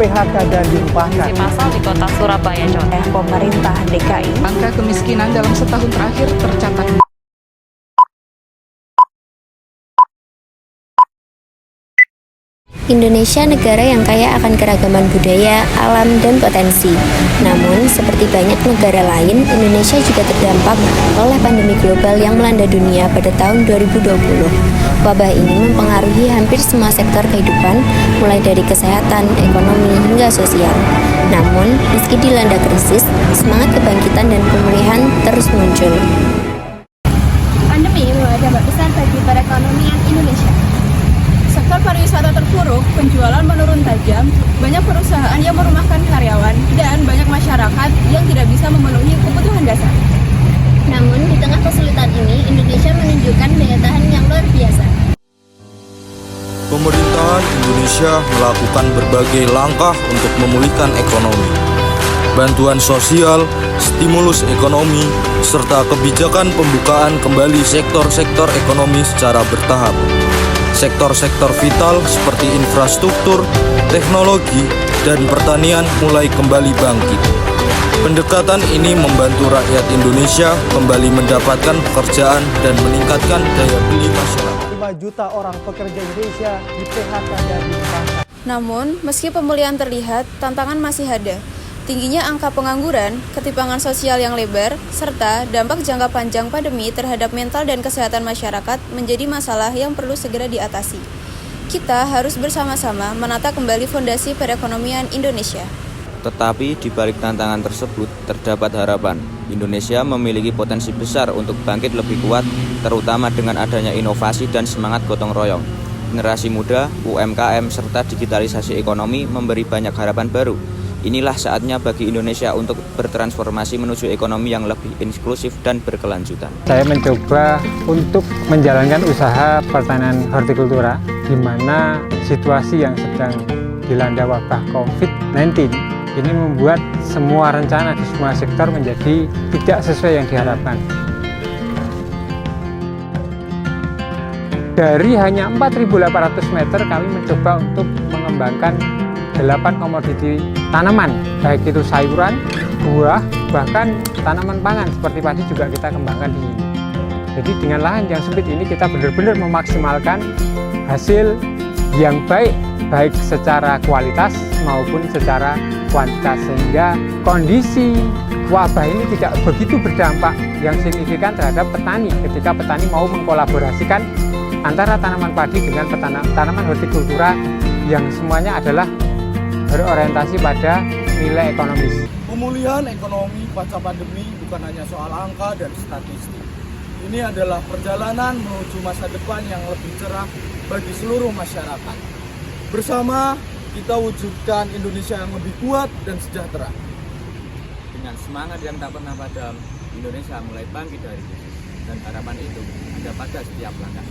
PHK dan dirumahkan. Kondisi masal di kota Surabaya, Jawa Tengah. Pemerintah DKI. Angka kemiskinan dalam setahun terakhir tercatat Indonesia negara yang kaya akan keragaman budaya, alam, dan potensi. Namun, seperti banyak negara lain, Indonesia juga terdampak oleh pandemi global yang melanda dunia pada tahun 2020. Wabah ini mempengaruhi hampir semua sektor kehidupan, mulai dari kesehatan, ekonomi, hingga sosial. Namun, meski dilanda krisis, semangat kebangkitan dan pemulihan terus muncul. Pandemi membawa dampak besar bagi perekonomian Indonesia. Sektor pariwisata terpuruk, penjualan menurun tajam, banyak perusahaan yang merumahkan karyawan, dan banyak masyarakat yang tidak bisa memenuhi kebutuhan dasar. Namun, di tengah kesulitan ini, Indonesia menunjukkan daya tahan yang luar biasa. Pemerintahan Indonesia melakukan berbagai langkah untuk memulihkan ekonomi. Bantuan sosial, stimulus ekonomi, serta kebijakan pembukaan kembali sektor-sektor ekonomi secara bertahap. Sektor-sektor vital seperti infrastruktur, teknologi, dan pertanian mulai kembali bangkit. Pendekatan ini membantu rakyat Indonesia kembali mendapatkan pekerjaan dan meningkatkan daya beli masyarakat. 5 juta orang pekerja Indonesia di PHK dan dirumahkan. Namun, meski pemulihan terlihat, tantangan masih ada. Tingginya angka pengangguran, ketimpangan sosial yang lebar, serta dampak jangka panjang pandemi terhadap mental dan kesehatan masyarakat menjadi masalah yang perlu segera diatasi. Kita harus bersama-sama menata kembali fondasi perekonomian Indonesia. Tetapi di balik tantangan tersebut terdapat harapan. Indonesia memiliki potensi besar untuk bangkit lebih kuat, terutama dengan adanya inovasi dan semangat gotong royong. Generasi muda, UMKM, serta digitalisasi ekonomi memberi banyak harapan baru. Inilah saatnya bagi Indonesia untuk bertransformasi menuju ekonomi yang lebih inklusif dan berkelanjutan. Saya mencoba untuk menjalankan usaha pertanian hortikultura, di mana situasi yang sedang dilanda wabah COVID-19 ini membuat semua rencana di semua sektor menjadi tidak sesuai yang diharapkan. Dari hanya 4.800 meter kami mencoba untuk mengembangkan 8 komoditi tanaman, baik itu sayuran, buah, bahkan tanaman pangan seperti padi juga kita kembangkan di sini. Jadi dengan lahan yang sempit ini kita benar-benar memaksimalkan hasil yang baik secara kualitas maupun secara kuantitas, sehingga kondisi wabah ini tidak begitu berdampak yang signifikan terhadap petani ketika petani mau mengkolaborasikan antara tanaman padi dengan tanaman hortikultura yang semuanya adalah berorientasi pada nilai ekonomis. Pemulihan ekonomi pasca pandemi bukan hanya soal angka dan statistik. Ini adalah perjalanan menuju masa depan yang lebih cerah bagi seluruh masyarakat. Bersama kita wujudkan Indonesia yang lebih kuat dan sejahtera. Dengan semangat yang tak pernah padam, Indonesia mulai bangkit dari krisis, dan harapan itu ada pada setiap langkah.